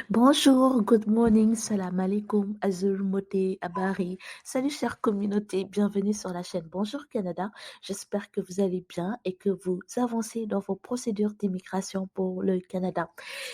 Bonjour, good morning, salam alaikum, azul moté, abari. Salut chère communauté, bienvenue sur la chaîne Bonjour Canada. J'espère que vous allez bien et que vous avancez dans vos procédures d'immigration pour le Canada.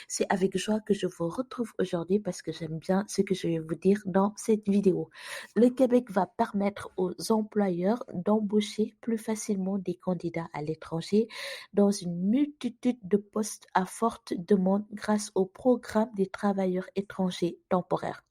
C'est avec joie que je vous retrouve aujourd'hui parce que j'aime bien ce que je vais vous dire dans cette vidéo. Le Québec va permettre aux employeurs d'embaucher plus facilement des candidats à l'étranger dans une multitude de postes à forte demande grâce au programme des travailleurs étrangers temporaires.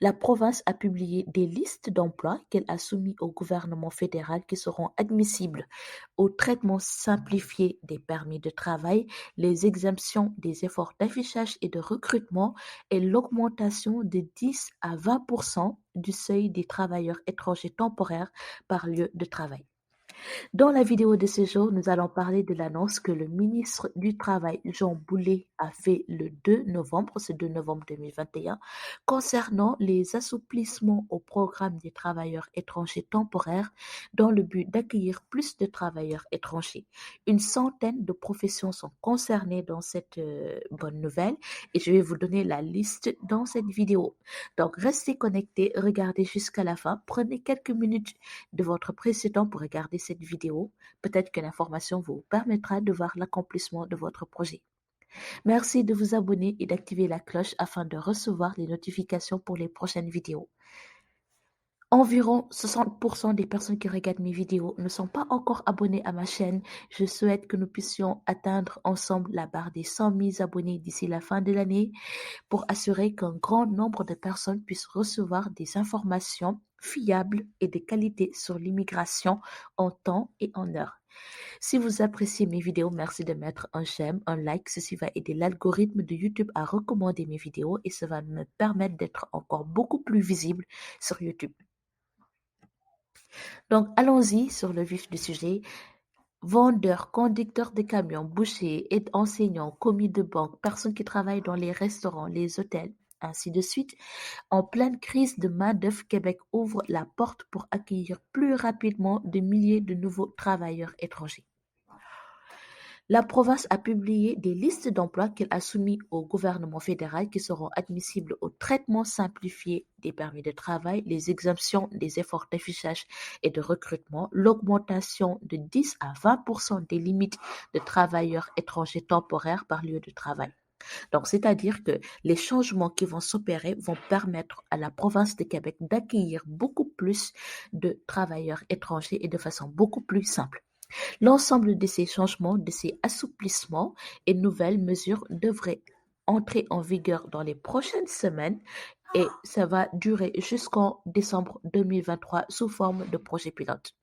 La province a publié des listes d'emplois qu'elle a soumis au gouvernement fédéral qui seront admissibles au traitement simplifié des permis de travail, les exemptions des efforts d'affichage et de recrutement et l'augmentation de 10 à 20% du seuil des travailleurs étrangers temporaires par lieu de travail. Dans la vidéo de ce jour, nous allons parler de l'annonce que le ministre du Travail, Jean Boulet, a fait le 2 novembre, ce 2 novembre 2021, concernant les assouplissements au programme des travailleurs étrangers temporaires dans le but d'accueillir plus de travailleurs étrangers. Une centaine de professions sont concernées dans cette bonne nouvelle et je vais vous donner la liste dans cette vidéo. Donc, restez connectés, regardez jusqu'à la fin, prenez quelques minutes de votre précédent pour regarder cette vidéo. Peut-être que l'information vous permettra de voir l'accomplissement de votre projet. Merci de vous abonner et d'activer la cloche afin de recevoir les notifications pour les prochaines vidéos. Environ 60% des personnes qui regardent mes vidéos ne sont pas encore abonnées à ma chaîne. Je souhaite que nous puissions atteindre ensemble la barre des 100 000 abonnés d'ici la fin de l'année pour assurer qu'un grand nombre de personnes puissent recevoir des informations fiables et de qualité sur l'immigration en temps et en heure. Si vous appréciez mes vidéos, merci de mettre un j'aime, un like. Ceci va aider l'algorithme de YouTube à recommander mes vidéos et ça va me permettre d'être encore beaucoup plus visible sur YouTube. Donc, allons-y sur le vif du sujet. Vendeurs, conducteurs de camions, bouchers, enseignants, commis de banque, personnes qui travaillent dans les restaurants, les hôtels, ainsi de suite. En pleine crise de main-d'œuvre, Québec ouvre la porte pour accueillir plus rapidement de milliers de nouveaux travailleurs étrangers. La province a publié des listes d'emplois qu'elle a soumis au gouvernement fédéral qui seront admissibles au traitement simplifié des permis de travail, les exemptions des efforts d'affichage et de recrutement, l'augmentation de 10 à 20% des limites de travailleurs étrangers temporaires par lieu de travail. Donc, c'est-à-dire que les changements qui vont s'opérer vont permettre à la province de Québec d'accueillir beaucoup plus de travailleurs étrangers et de façon beaucoup plus simple. L'ensemble de ces changements, de ces assouplissements et nouvelles mesures devraient entrer en vigueur dans les prochaines semaines et ça va durer jusqu'en décembre 2023 sous forme de projet pilote.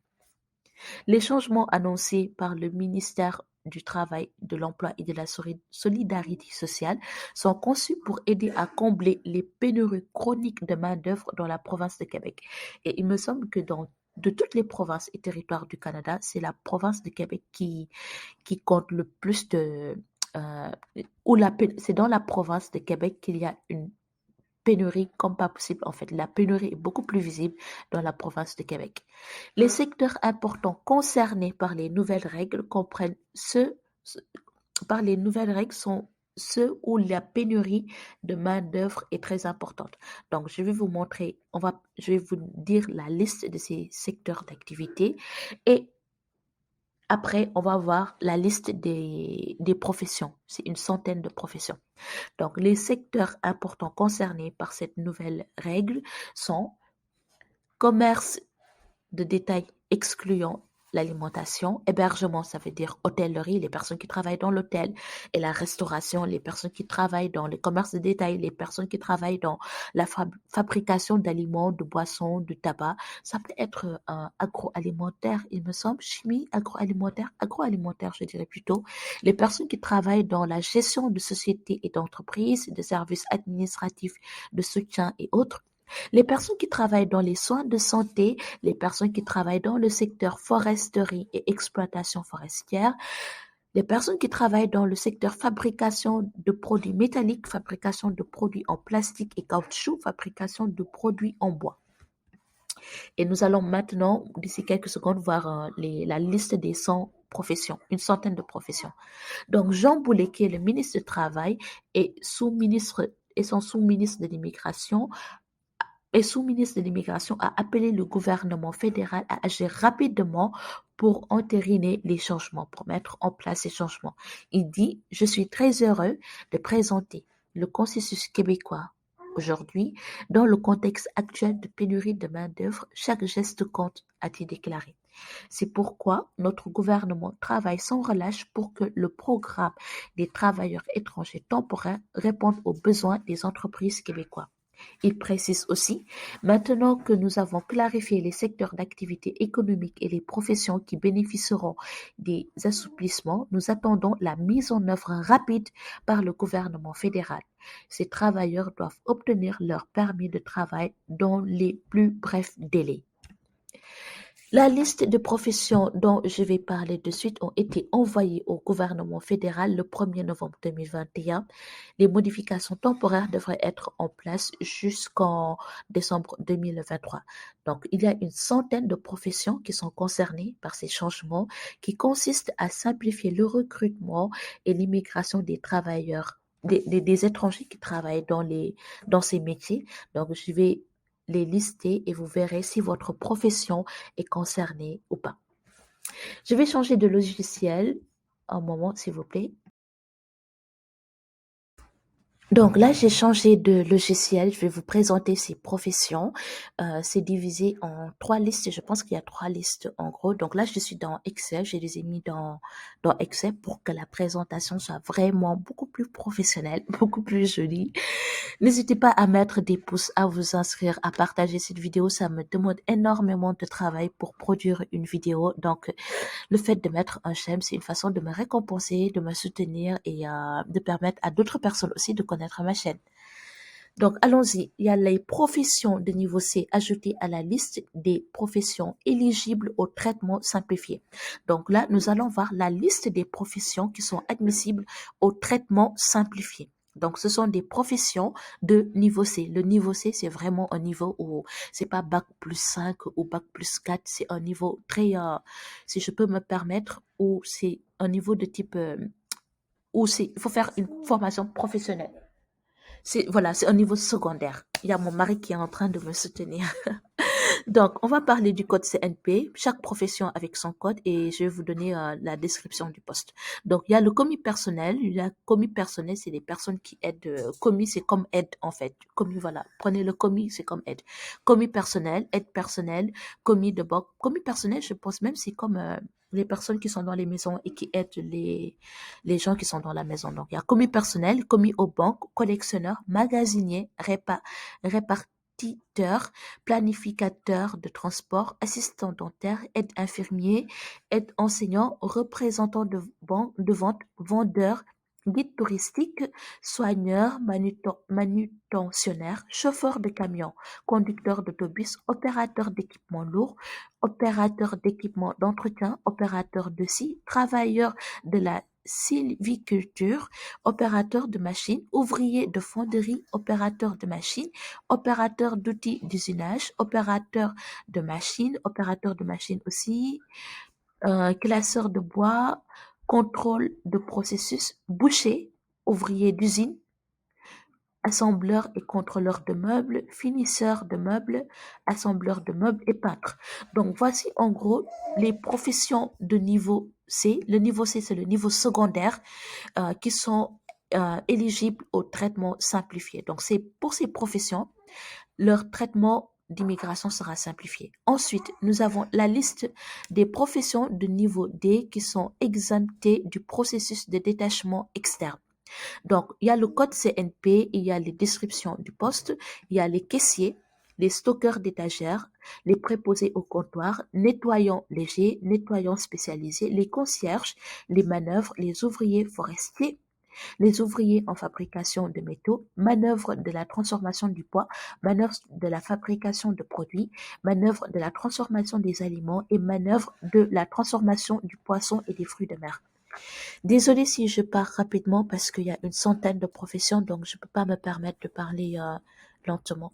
Les changements annoncés par le ministère du Travail, de l'Emploi et de la Solidarité sociale sont conçus pour aider à combler les pénuries chroniques de main-d'œuvre dans la province de Québec. Et il me semble que de toutes les provinces et territoires du Canada, c'est la province de Québec qui compte le plus de... euh, c'est dans la province de Québec qu'il y a une pénurie comme pas possible. En fait, la pénurie est beaucoup plus visible dans la province de Québec. Les secteurs importants concernés par les nouvelles règles comprennent par les nouvelles règles sont ceux où la pénurie de main-d'œuvre est très importante. Donc, je vais vous montrer, je vais vous dire la liste de ces secteurs d'activité et après, on va voir la liste des professions. C'est une centaine de professions. Donc, les secteurs importants concernés par cette nouvelle règle sont commerce de détail excluant l'alimentation, hébergement, ça veut dire hôtellerie, les personnes qui travaillent dans l'hôtel, et la restauration, les personnes qui travaillent dans le commerce de détail, les personnes qui travaillent dans la fabrication d'aliments, de boissons, de tabac. Ça peut être agroalimentaire, il me semble, chimie, agroalimentaire, je dirais plutôt. Les personnes qui travaillent dans la gestion de sociétés et d'entreprises, de services administratifs, de soutien et autres. Les personnes qui travaillent dans les soins de santé, les personnes qui travaillent dans le secteur foresterie et exploitation forestière, les personnes qui travaillent dans le secteur fabrication de produits métalliques, fabrication de produits en plastique et caoutchouc, fabrication de produits en bois. Et nous allons maintenant, d'ici quelques secondes, voir la liste des 100 professions, une centaine de professions. Donc, Jean Boulet, qui est le ministre du Travail et sous-ministre et son sous-ministre de l'immigration, a appelé le gouvernement fédéral à agir rapidement pour entériner les changements, pour mettre en place ces changements. Il dit, je suis très heureux de présenter le consensus québécois aujourd'hui dans le contexte actuel de pénurie de main-d'œuvre. Chaque geste compte, a-t-il déclaré. C'est pourquoi notre gouvernement travaille sans relâche pour que le programme des travailleurs étrangers temporaires réponde aux besoins des entreprises québécoises. Il précise aussi, maintenant que nous avons clarifié les secteurs d'activité économique et les professions qui bénéficieront des assouplissements, nous attendons la mise en œuvre rapide par le gouvernement fédéral. Ces travailleurs doivent obtenir leur permis de travail dans les plus brefs délais. La liste de professions dont je vais parler de suite ont été envoyées au gouvernement fédéral le 1er novembre 2021. Les modifications temporaires devraient être en place jusqu'en décembre 2023. Donc, il y a une centaine de professions qui sont concernées par ces changements qui consistent à simplifier le recrutement et l'immigration des travailleurs, des étrangers qui travaillent dans ces métiers. Donc, je vais les lister et vous verrez si votre profession est concernée ou pas. Je vais changer de logiciel. Un moment, s'il vous plaît. Donc là, j'ai changé de logiciel. Je vais vous présenter ces professions. C'est divisé en 3 listes. Je pense qu'il y a 3 listes en gros. Donc là, je suis dans Excel. Je les ai mis dans Excel pour que la présentation soit vraiment beaucoup plus professionnelle, beaucoup plus jolie. N'hésitez pas à mettre des pouces, à vous inscrire, à partager cette vidéo. Ça me demande énormément de travail pour produire une vidéo. Donc, le fait de mettre un j'aime, c'est une façon de me récompenser, de me soutenir et de permettre à d'autres personnes aussi de connaître ma chaîne. Donc, allons-y. Il y a les professions de niveau C ajoutées à la liste des professions éligibles au traitement simplifié. Donc là, nous allons voir la liste des professions qui sont admissibles au traitement simplifié. Donc, ce sont des professions de niveau C. Le niveau C, c'est vraiment un niveau où c'est pas bac plus 5 ou bac plus 4. C'est un niveau très, si je peux me permettre, où c'est un niveau de type, où il faut faire une formation professionnelle. C'est un niveau secondaire. Il y a mon mari qui est en train de me soutenir. Donc, on va parler du code CNP, chaque profession avec son code et je vais vous donner la description du poste. Donc, il y a le commis personnel. Le commis personnel, c'est les personnes qui aident. Commis, c'est comme aide en fait. Commis, voilà. Prenez le commis, c'est comme aide. Commis personnel, aide personnelle, commis de banque. Commis personnel, je pense même c'est comme les personnes qui sont dans les maisons et qui aident les gens qui sont dans la maison. Donc, il y a commis personnel, commis aux banques, collectionneur, magasinier, répartiteur, planificateur de transport, assistant dentaire, aide infirmier, aide enseignant, représentant de vente, vendeur, guide touristique, soigneur, manutentionnaire, chauffeur de camion, conducteur d'autobus, opérateur d'équipement lourd, opérateur d'équipement d'entretien, opérateur de scie, travailleur de la sylviculture, opérateur de machine, ouvrier de fonderie, opérateur de machine, opérateur d'outils d'usinage, opérateur de machine aussi, classeur de bois, contrôle de processus, boucher, ouvrier d'usine, assembleur et contrôleur de meubles, finisseur de meubles, assembleur de meubles et peintre. Donc voici en gros les professions de niveau C. Le niveau C, c'est le niveau secondaire qui sont éligibles au traitement simplifié. Donc c'est pour ces professions, leur traitement d'immigration sera simplifié. Ensuite, nous avons la liste des professions de niveau D qui sont exemptées du processus de détachement externe. Donc, il y a le code CNP, il y a les descriptions du poste, il y a les caissiers, les stockeurs d'étagères, les préposés au comptoir, nettoyants légers, nettoyants spécialisés, les concierges, les manœuvres, les ouvriers forestiers, les ouvriers en fabrication de métaux, manœuvre de la transformation du bois, manœuvre de la fabrication de produits, manœuvre de la transformation des aliments et manœuvre de la transformation du poisson et des fruits de mer. Désolée si je pars rapidement parce qu'il y a une centaine de professions, donc je ne peux pas me permettre de parler lentement.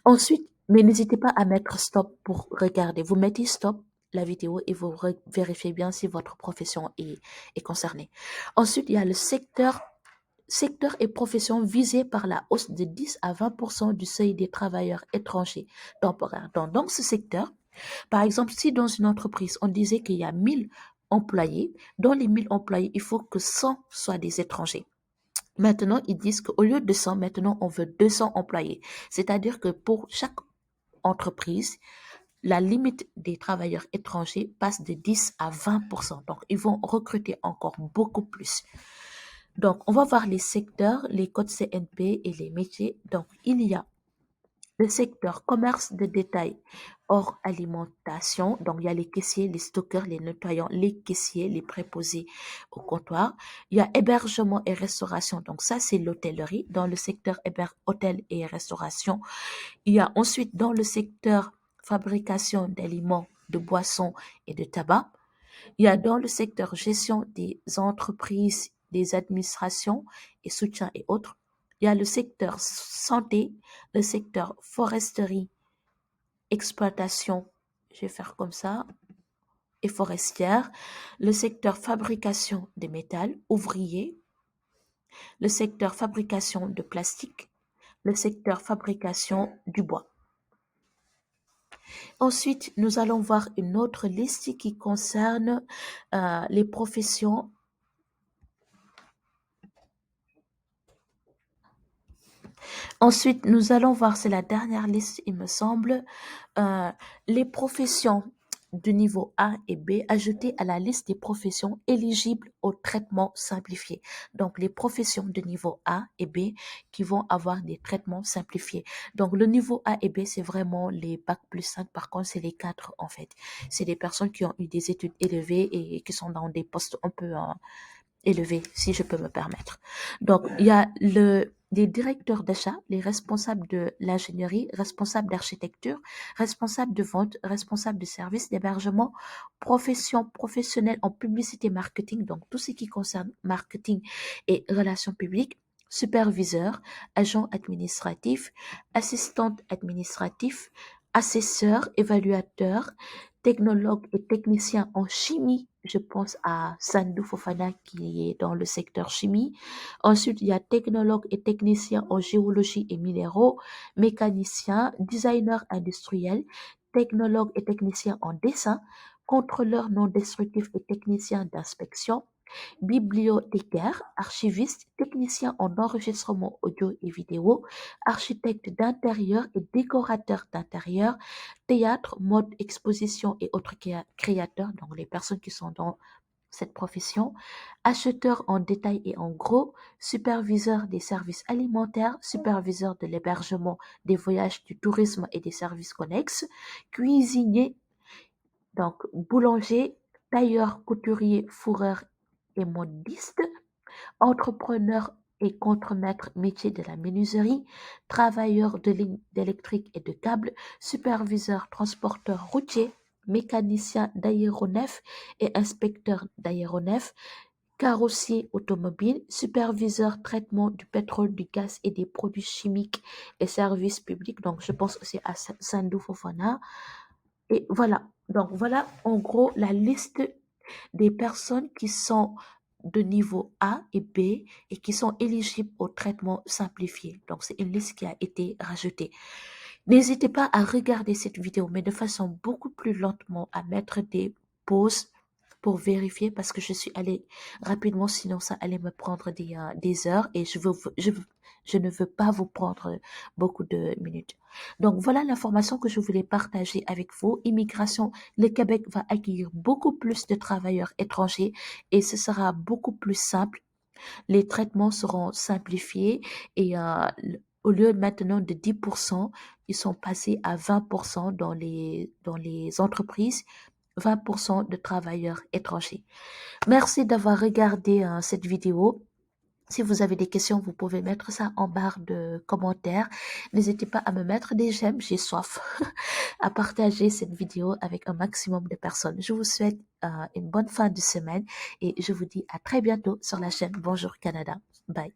Ensuite, mais n'hésitez pas à mettre stop pour regarder. Vous mettez stop, la vidéo et vous vérifiez bien si votre profession est concernée. Ensuite, il y a le secteur et professions visés par la hausse de 10 à 20% du seuil des travailleurs étrangers temporaires. Dans ce secteur, par exemple, si dans une entreprise, on disait qu'il y a 1000 employés, dans les 1000 employés, il faut que 100 soient des étrangers. Maintenant, ils disent qu'au lieu de 100, maintenant, on veut 200 employés. C'est-à-dire que pour chaque entreprise, la limite des travailleurs étrangers passe de 10 à 20%. Donc, ils vont recruter encore beaucoup plus. Donc, on va voir les secteurs, les codes CNP et les métiers. Donc, il y a le secteur commerce de détail hors alimentation. Donc, il y a les caissiers, les stockeurs, les nettoyants, les caissiers, les préposés au comptoir. Il y a hébergement et restauration. Donc, ça, c'est l'hôtellerie. Dans le secteur hôtel et restauration, il y a ensuite dans le secteur fabrication d'aliments, de boissons et de tabac. Il y a dans le secteur gestion des entreprises, des administrations et soutien et autres. Il y a le secteur santé, le secteur foresterie, exploitation, je vais faire comme ça, et forestière, le secteur fabrication des métals, ouvriers, le secteur fabrication de plastique, le secteur fabrication du bois. Ensuite, nous allons voir une autre liste qui concerne les professions. Ensuite, nous allons voir, c'est la dernière liste, il me semble, les professions de niveau A et B ajoutées à la liste des professions éligibles au traitement simplifié. Donc, les professions de niveau A et B qui vont avoir des traitements simplifiés. Donc, le niveau A et B, c'est vraiment les bac plus 5. Par contre, c'est les 4 en fait. C'est des personnes qui ont eu des études élevées et qui sont dans des postes un peu élevés, si je peux me permettre. Donc, il y a les directeurs d'achat, les responsables de l'ingénierie, responsables d'architecture, responsables de vente, responsables de services d'hébergement, professionnels en publicité marketing, donc tout ce qui concerne marketing et relations publiques, superviseurs, agents administratifs, assistantes administratifs, assesseurs, évaluateurs, technologues et techniciens en chimie. Je pense à Sandou Fofana qui est dans le secteur chimie. Ensuite, il y a technologues et techniciens en géologie et minéraux, mécaniciens, designers industriels, technologues et techniciens en dessin, contrôleurs non destructifs et techniciens d'inspection, bibliothécaire, archiviste, technicien en enregistrement audio et vidéo, architecte d'intérieur et décorateur d'intérieur, théâtre, mode, exposition et autres créateurs, donc les personnes qui sont dans cette profession, acheteur en détail et en gros, superviseur des services alimentaires, superviseur de l'hébergement, des voyages, du tourisme et des services connexes, cuisinier, donc boulanger, tailleur, couturier, fourreur et modiste, entrepreneur et contremaître métier de la menuiserie, travailleur de ligne d'électrique et de câbles, superviseur transporteur routier, mécanicien d'aéronef et inspecteur d'aéronef, carrossier automobile, superviseur traitement du pétrole, du gaz et des produits chimiques et services publics. Donc, je pense aussi à Sandou Fofana. Et voilà. Donc, voilà en gros la liste des personnes qui sont de niveau A et B et qui sont éligibles au traitement simplifié. Donc, c'est une liste qui a été rajoutée. N'hésitez pas à regarder cette vidéo, mais de façon beaucoup plus lentement, à mettre des pauses pour vérifier parce que je suis allée rapidement, sinon ça allait me prendre des heures et je ne veux pas vous prendre beaucoup de minutes. Donc voilà l'information que je voulais partager avec vous. Immigration, le Québec va accueillir beaucoup plus de travailleurs étrangers et ce sera beaucoup plus simple. Les traitements seront simplifiés et au lieu maintenant de 10%, ils sont passés à 20% dans les entreprises, 20% de travailleurs étrangers. Merci d'avoir regardé cette vidéo. Si vous avez des questions, vous pouvez mettre ça en barre de commentaires. N'hésitez pas à me mettre des j'aime, j'ai soif, à partager cette vidéo avec un maximum de personnes. Je vous souhaite une bonne fin de semaine et je vous dis à très bientôt sur la chaîne Bonjour Canada. Bye.